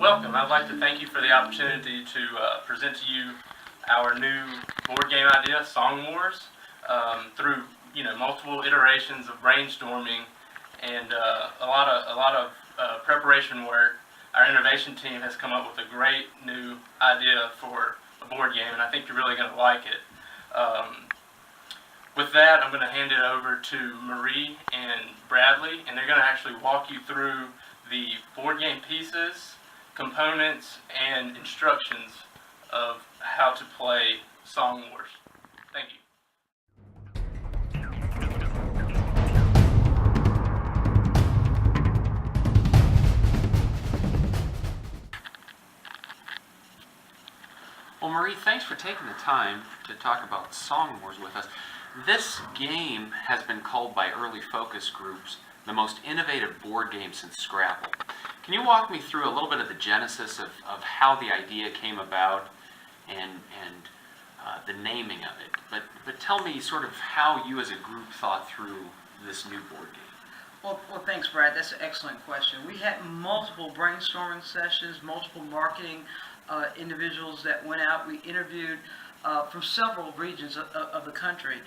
Welcome. I'd like to thank you for the opportunity to present to you our new board game idea, SongWars, through multiple iterations of brainstorming and a lot of preparation work. Our innovation team has come up with a great new idea for a board game, and I think you're really going to like it. With that, I'm going to hand it over to Marie and Bradley, and they're going to actually walk you through the board game pieces, components, and instructions of how to play SongWars. Thank you. Well, Marie, thanks for taking the time to talk about SongWars with us. This game has been called by early focus groups the most innovative board game since Scrabble. Can you walk me through a little bit of the genesis of how the idea came about and the naming of it? But tell me sort of how you as a group thought through this new board game. Well, thanks, Brad. That's an excellent question. We had multiple brainstorming sessions, multiple marketing individuals that went out. We interviewed from several regions of the country.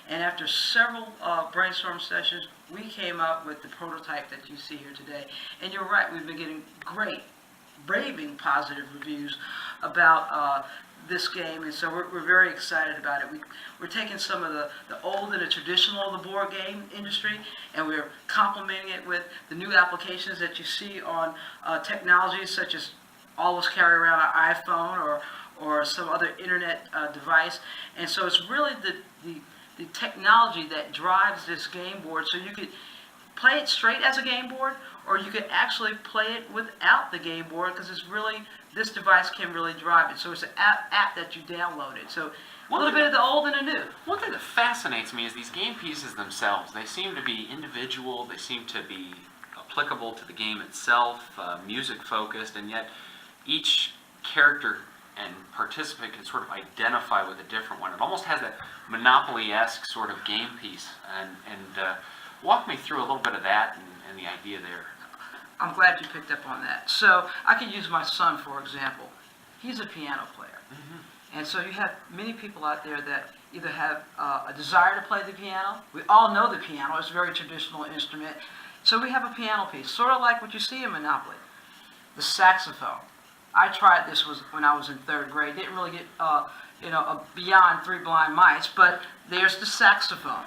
And after several brainstorm sessions, we came up with the prototype that you see here today. And you're right, we've been getting great, raving positive reviews about this game, and so we're very excited about it. We're taking some of the old and the traditional of the board game industry, and we're complementing it with the new applications that you see on technologies such as all of us carry around an iPhone or some other internet device. And so it's really the technology that drives this game board. So you could play it straight as a game board, or you could actually play it without the game board, because it's really, this device can really drive it. So it's an app that you downloaded. So a little bit of the old and the new. One thing that fascinates me is these game pieces themselves. They seem to be individual, they seem to be applicable to the game itself, music focused, and yet each character and participant can sort of identify with a different one. It almost has that Monopoly-esque sort of game piece. And walk me through a little bit of that and the idea there. I'm glad you picked up on that. So I can use my son, for example. He's a piano player. Mm-hmm. And so you have many people out there that either have a desire to play the piano. We all know the piano. It's a very traditional instrument. So we have a piano piece, sort of like what you see in Monopoly. The saxophone. I tried this when I was in third grade. Didn't really get beyond Three Blind Mice, but there's the saxophone.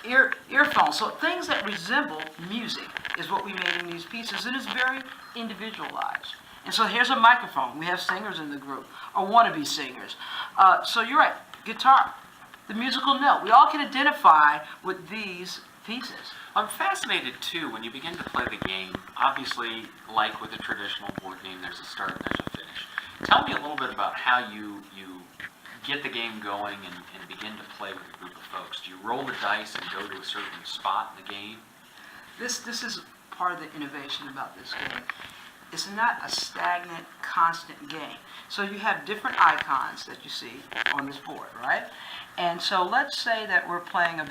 Earphones, so things that resemble music is what we made in these pieces. It is very individualized. And so here's a microphone. We have singers in the group, or wannabe singers. So you're right, guitar, the musical note. We all can identify with these pieces. I'm fascinated too when you begin to play the game. Obviously, like with a traditional board game, there's a start and there's a finish. Tell me a little bit about how you get the game going and begin to play with a group of folks. Do you roll the dice and go to a certain spot in the game? This is part of the innovation about this game. It's not a stagnant, constant game. So you have different icons that you see on this board, right? And so let's say that we're playing a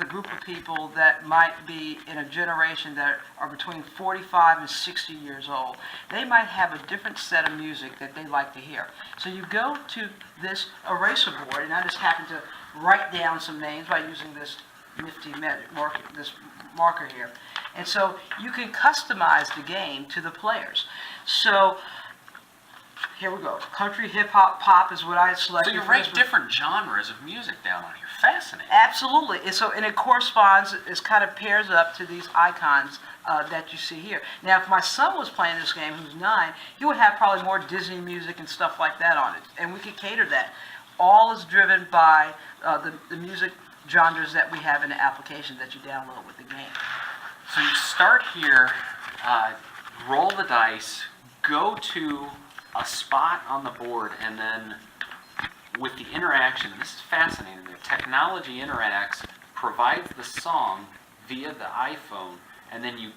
group of people that might be in a generation that are between 45 and 60 years old. They might have a different set of music that they like to hear. So you go to this eraser board, and I just happen to write down some names by using this nifty marker here. And so you can customize the game to the players. So here we go. Country, hip hop, pop is what I selected. So you write different genres of music down on here. Fascinating. Absolutely. And it corresponds, it kind of pairs up to these icons that you see here. Now, if my son was playing this game, who's 9, he would have probably more Disney music and stuff like that on it. And we could cater that. All is driven by the music genres that we have in the application that you download with the game. So you start here, roll the dice, go to a spot on the board, and then with the interaction, this is fascinating, the technology interacts, provides the song via the iPhone, and then you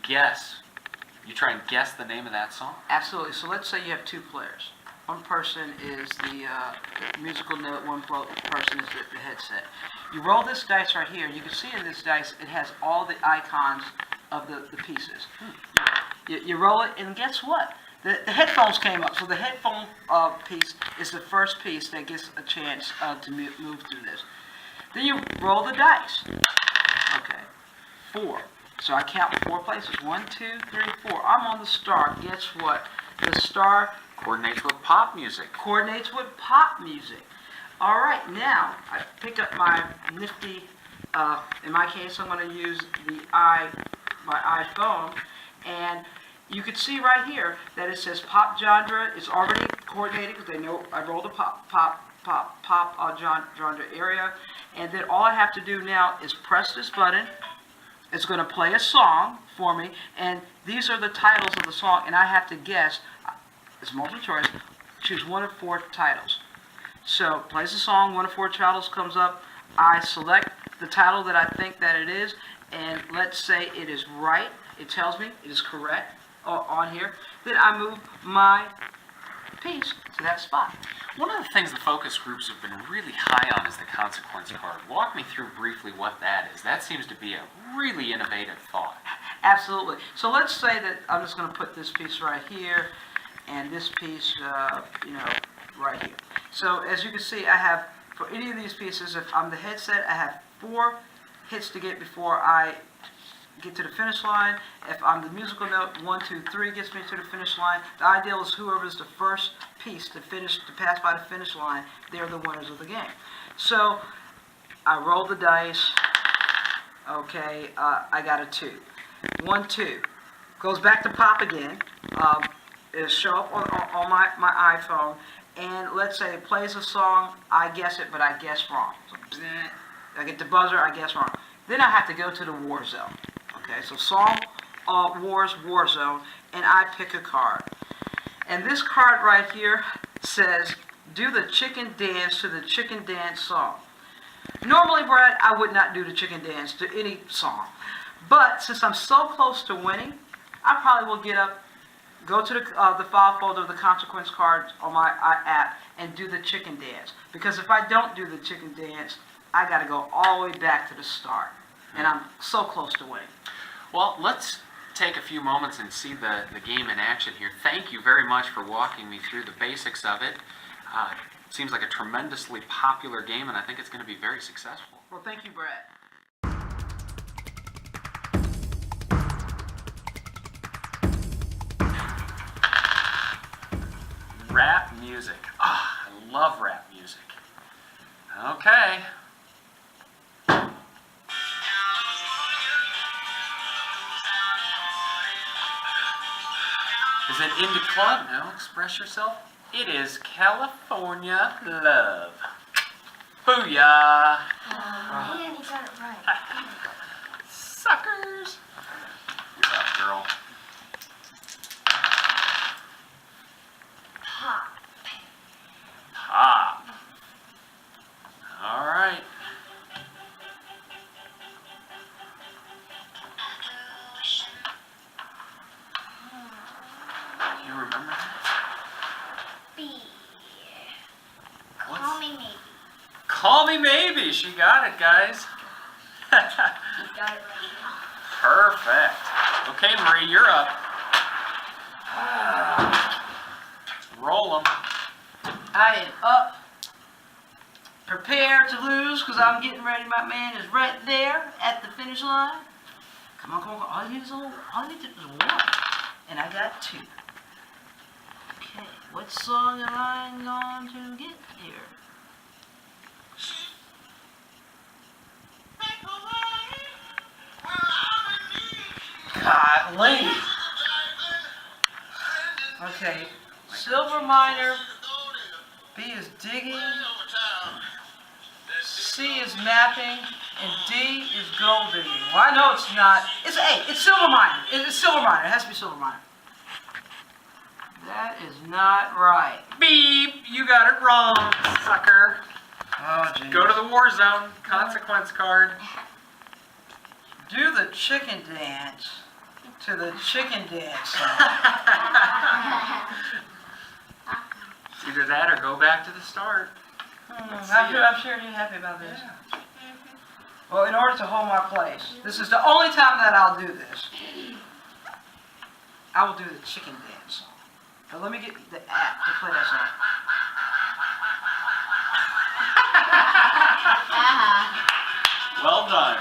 try and guess the name of that song? Absolutely. So let's say you have 2 players. One person is the musical note, one person is the headset. You roll this dice right here. You can see in this dice it has all the icons of the pieces. You roll it, and guess what? The headphones came up, so the headphone piece is the first piece that gets a chance to move through this. Then you roll the dice. Okay, 4. So I count 4 places. 1, 2, 3, 4. I'm on the star. Guess what? The star Coordinates with pop music. coordinates with pop music. All right, now I pick up my nifty. In my case, I'm going to use my iPhone, and you can see right here that it says pop genre. It's already coordinated because they know I rolled the pop genre area, and then all I have to do now is press this button. It's going to play a song for me, and these are the titles of the song, and I have to guess. It's multiple choice. Choose 1 of 4 titles. So plays the song. 1 of 4 titles comes up. I select the title that I think that it is, and let's say it is right. It tells me it is correct on here. Then I move my piece to that spot. One of the things the focus groups have been really high on is the consequence card. Walk me through briefly what that is. That seems to be a really innovative thought. Absolutely. So let's say that I'm just going to put this piece right here, and this piece, right here. So as you can see, I have, for any of these pieces, if I'm the headset, I have 4 hits to get before I get to the finish line. If I'm the musical note, 1, 2, 3 gets me to the finish line. The ideal is whoever's the first piece to pass by the finish line, they're the winners of the game. So I roll the dice. Okay, I got a 2. 1, 2. Goes back to pop again. It'll show up on my iPhone, and let's say it plays a song. I guess it, but I guess wrong. So, I get the buzzer. I guess wrong. Then I have to go to the war zone. Okay, so SongWars War Zone, and I pick a card. And this card right here says, do the chicken dance to the chicken dance song. Normally, Brad, I would not do the chicken dance to any song. But since I'm so close to winning, I probably will get up, go to the file folder of the consequence cards on my app, and do the chicken dance. Because if I don't do the chicken dance, I got to go all the way back to the start. And I'm so close to winning. Well, let's take a few moments and see the game in action here. Thank you very much for walking me through the basics of it. It seems like a tremendously popular game, and I think it's going to be very successful. Well, thank you, Brad. Rap music. I love rap music. Okay. Is it Indie Club? No, express yourself. It is California Love. Booyah! Man, he got it right. Suckers! You're up, girl. Pop. Pop. All right. You remember that? B. What's- Call me maybe. Call me maybe. She got it, guys. You got it right. Perfect. Okay, Marie, you're up. Roll 'em. I am up, prepared to lose because I'm getting ready. My man is right there at the finish line. Come on, come on. All you need is one, and I got 2. Okay, what song am I going to get here? Golly. Okay, silver miner. B is digging. C is mapping, and D is gold digging. Well, I know it's not. It's A. It's silver miner. It's silver miner. It has to be silver miner. That is not right. Beep! You got it wrong, sucker. Oh, geez. Go to the war zone. Consequence card. Do the chicken dance to the chicken dance song. Either that or go back to the start. I'm sure you're happy about this. Well, in order to hold my place, this is the only time that I'll do this. I will do the chicken dance song. But let me get the app to play that song. Well done.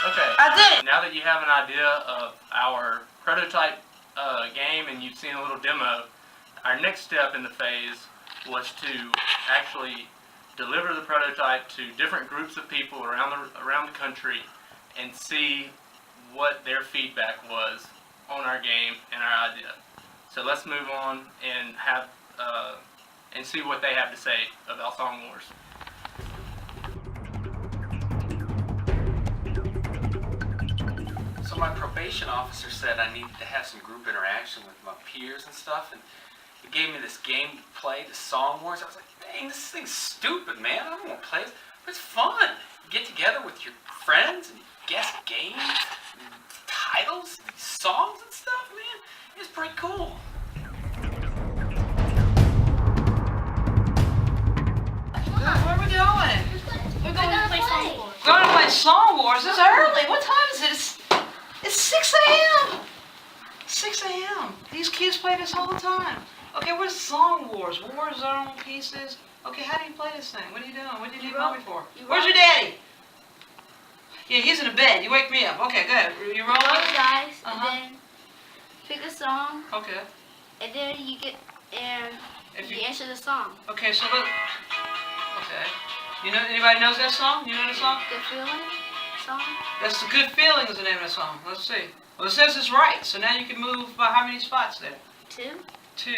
Okay. I did it! Now that you have an idea of our prototype game and you've seen a little demo, our next step in the phase was to actually deliver the prototype to different groups of people around the country and see what their feedback was on our game and our idea. So let's move on and have and see what they have to say about SongWars. So my probation officer said I needed to have some group interaction with my peers and stuff, and he gave me this game to play, the SongWars. I was like, dang, this thing's stupid, man. I don't want to play this. But it's fun. You get together with your friends and guess games, and titles, and songs and stuff, man. It's pretty cool. Where are we going? We're going to play SongWars. Going to play SongWars. It's early. What time is it? It's 6 a.m. 6 a.m. These kids play this all the time. Okay, what is SongWars? War Zone pieces. Okay, how do you play this thing? What are you doing? What do you need mommy for? Where's your daddy? Yeah, he's in the bed. You wake me up. Okay, good. You roll Roll it? the dice, Uh-huh. and then pick a song, Okay. and then you get, and If you you, answer the song. okay, so look. Okay. You know, anybody knows that song? You know the song? Good feeling song. That's the Good Feeling is the name of the song. Let's see. Well, it says it's right, so now you can move by how many spots there? 2. 2.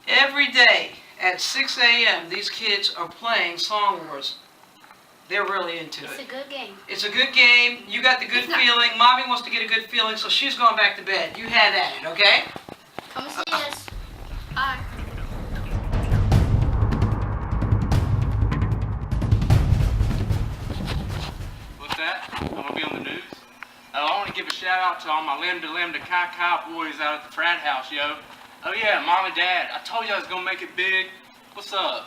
Every day at 6 a.m., these kids are playing SongWars. They're really into It's a it. good game. It's a good game. You got the good It's not- feeling. Mommy wants to get a good feeling, so she's going back to bed. You have at it, okay? Come see us. Alright. What's that? I'm gonna be on the news. Oh, I want to give a shout out to all my Lambda Chi boys out at the frat house, yo. Oh yeah, mom and dad. I told you I was gonna make it big. What's up?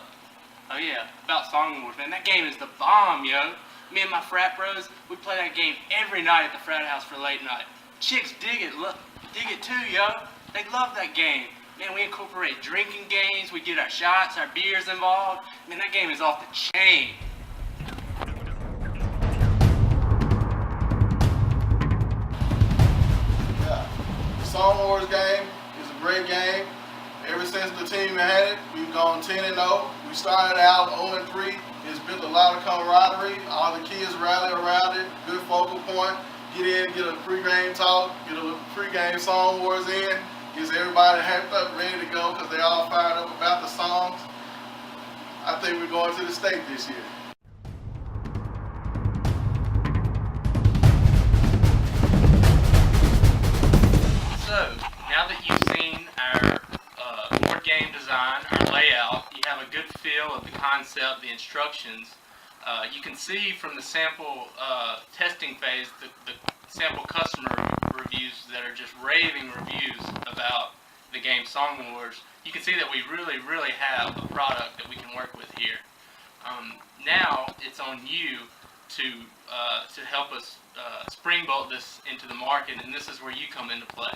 Oh yeah, about SongWars, man. That game is the bomb, yo. Me and my frat bros, we play that game every night at the frat house for late night. Chicks dig it too, yo. They love that game. Man, we incorporate drinking games. We get our shots, our beers involved. Man, that game is off the chain. Yeah. The SongWars game is a great game. Ever since the team had it, we've gone 10-0. We started out 0-3. It's built a lot of camaraderie. All the kids rally around it. Good focal point. Get in, get a pre-game talk, get a pre-game SongWars in. Gets everybody hyped up, ready to go because they all fired up about the songs. I think we're going to the state this year. So, now that you've seen our board game design, our layout, you have a good feel of the concept, the instructions. You can see from the sample testing phase, the sample customer reviews that are just raving reviews about the game SongWars. You can see that we really have a product that we can work with here. Now it's on you to help us springboard this into the market, and this is where you come into play.